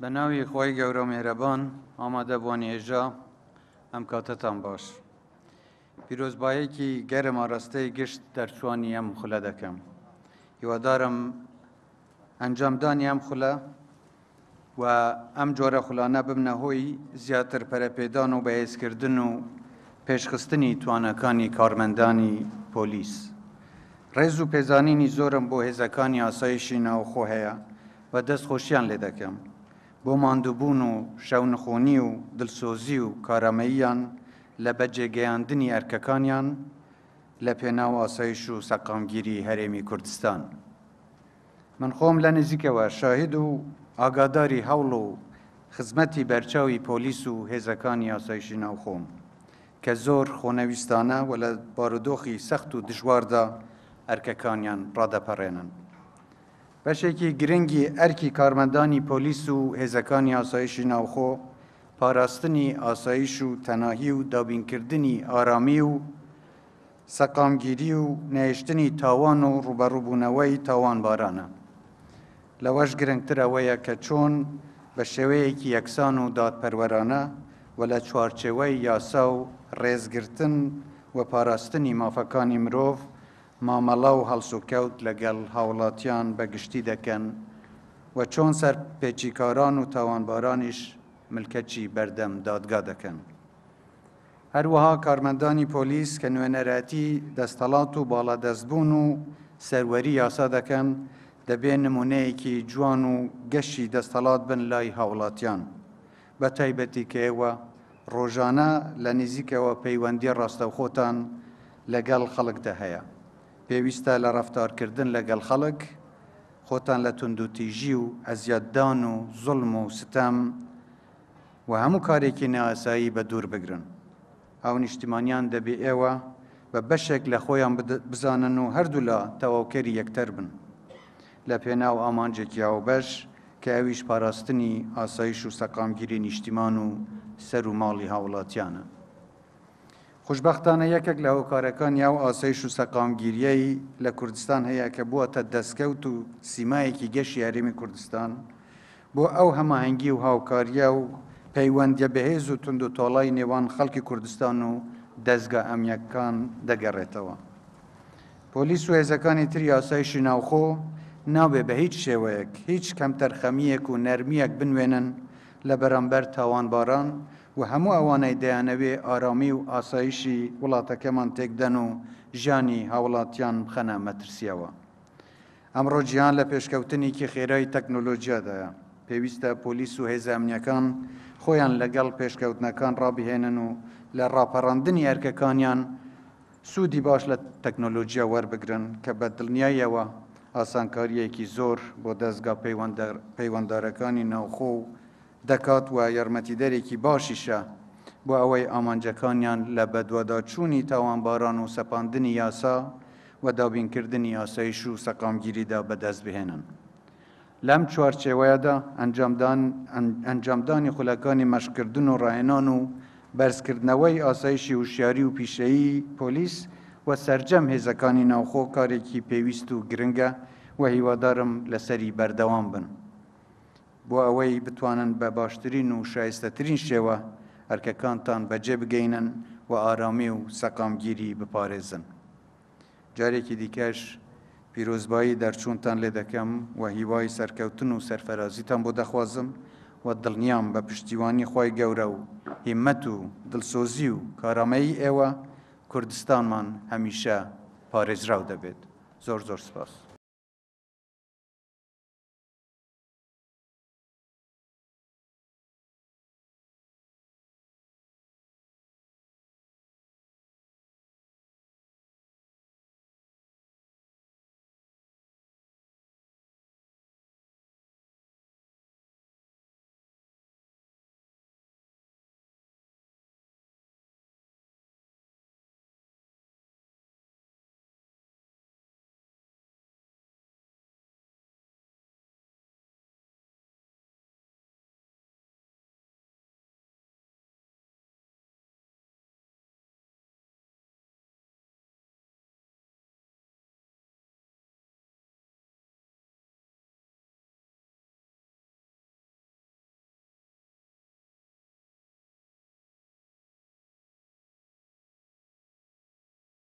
بناوی خوای گەورە مهرەبان ئامادە بوونی ئێژا ئەم کاتتان باش. پیرۆزبایەکی گەرم ئاراستەی گشت دەرچوانی ئەم خولە دەکەم. هیوادارم ئەنجامدانی ئەم خولە و ئەم جۆرە خولانە ببنە هۆی زیاتر پەرەپێدان و بەهێزکردن و پێشخستنی توانەکانی کارمەندانی پۆلیس. ڕێز و پێزانینی زۆرم بۆ هێزەکانی ئاسایشی ناوخۆ هەیە و دەستخۆشیان لێ دەکەم. بۆ ماندووبوون و شەونخۆنی و دڵسۆزی و کارەمەییان لە بەجێگەیاندنی ئەرکەکانیان لە پێناو ئاسایش و سەقامگیری هەرێمی کوردستان. من خۆم لە نزیکەوە شاهد و ئاگاداری هەوڵ و خزمەتی بەرچاوی پۆلیس و هێزەکانی ئاسایشی ناوخۆم کە زۆر خۆنەویستانە و لە بارودۆخی سەخت و دژواردا ئەرکەکانیان ڕادەپەڕێنن. بەشێکی گرنگی ئەرکی کارمەندانی پۆلیس و هێزەکانی ئاسایشی ناوخۆ پاراستنی ئاسایش و تەناهی و دابینکردنی ئارامی و سەقامگیری و نێشتنی تاوان و ڕوبەڕووبوونەوەی تاوانبارانە. لەوەش گرنگتر ئەوەیە کە چۆن بە شێوەیەکی یەکسان و دادپەروەرانە و لە چوارچێوەی یاسا و ڕێزگرتن و پاراستنی مافەکانی مرۆڤ مامەڵە و هەڵسوکەوت لەگەڵ هاوڵاتیان بەگشتی دەکەن و چۆن سەر پێچیکاران و تاوانبارانیش ملکەچی بەردەم دادگا دەکەن. هەروەها کارمەندانی پۆلیس کە نوێنەرەتی دەستەڵات و باڵادەستبوون و سەروەری یاسا دەکەن دەبێ نمونەیەکی جوان و گەشی دەستەڵات بن لای هاوڵاتیان بە تایبەتی کە ئێوە ڕۆژانە لە نزیکەوە پەیوەندی ڕاستەوخۆتان لەگەڵ خەڵکدا هەیە. پێویستە لە ڕەفتارکردن لەگەڵ خەڵک خۆتان لە توندوتیژی و ئەزیەتدان و زوڵم و ستەم و هەموو کارێکی نائاسایی بە دوور بگرن. ئەو نیشتیمانیان دەبێ ئێوە بە بەشێک لە خۆیان بزانن و هەردوو لە تەواوکەری یەکتەر بن لە پێناو ئامانجێکی ئاوبەش کە ئەویش پاراستنی ئاسایش و سەقامگیری نیشتیمان و سەر و ماڵی هاوڵاتیانە. خوشبەختانە یەکێک لە هۆکارەکانی ئەو ئاسایش و سەقامگیریەی لە کوردستان هەیە کە بووەتە دەستکەوت و سیمایەکی گەشی هەرێمی کوردستان بۆ ئەو هەماهەنگی و هاوکاریە و پەیوەندیە بەهێز و تند و تۆڵای نێوان خەڵکی کوردستان و دەستگا ئەمنیەکان دەگەڕێتەوە. پۆلیس و هێزەکانی تری ئاسایشی ناوخۆ نابێ بە هیچ شێوەیەک هیچ کەمتەرخەمیەک و نەرمیەک بنوێنن لە بەرامبەر تاوانباران و هەموو ئەوانەی دەیانەوێ ئارامی و ئاسایشی وڵاتەکەمان تێکدەن و ژیانی هاوڵاتیان بخەنە مەترسیەوە. ئەمڕۆ جیهان لە پێشکەوتنێکی خێرای تەکنۆلۆژیادایە. پێویستە پۆلیس و هێزە ئەمنیەکان خۆیان لەگەڵ پێشکەوتنەکان ڕابهێنن و لە ڕاپەڕاندنی ئەرکەکانیان سوودی باش لە تەکنۆلۆژیا وەربگرن کە بە دڵنیاییەوە ئاسانکاریەکی زۆر بۆ دەستگا پەیوەنددارەکانی ناوخۆ دەکات و یارمەتیدەرێکی باشیشە بۆ ئەوەی ئامانجەکانیان لە بەدواداچوونی تاوانباران و سەپاندنی یاسا و دابینکردنی ئاسایش و سەقامگیریدا بەدەست بهێنن. لەم چوارچێوەیەدا ئەنجامدانی خولەکانی مەشقکردن و ڕاهێنان و بەرزکردنەوەی ئاسایشی وشیاری و پیشەیی پۆلیس و سەرجەم هێزەکانی ناوخۆ کارێکی پێویست و گرنگە و هیوادارم لەسەری بەردەوام بن بۆ ئەوەی بتوانن بە باشترین و شایستەترین شێوە ئەرکەکانتان بەجێ بگەینن و ئارامی و سەقامگیری بپارێزن. جارێکی دیکەش پیرۆزبایی دەرچوونتان لێ دەکەم و هیوای سەرکەوتن و سەرفەرازیتان بۆ دەخوازم و دڵنیام بە پشتیوانی خوای گەورە و هیممەت و دڵسۆزی و کارامەیی ئێوە کوردستانمان هەمیشە پارێزراو دەبێت. زۆر زۆر سپاس.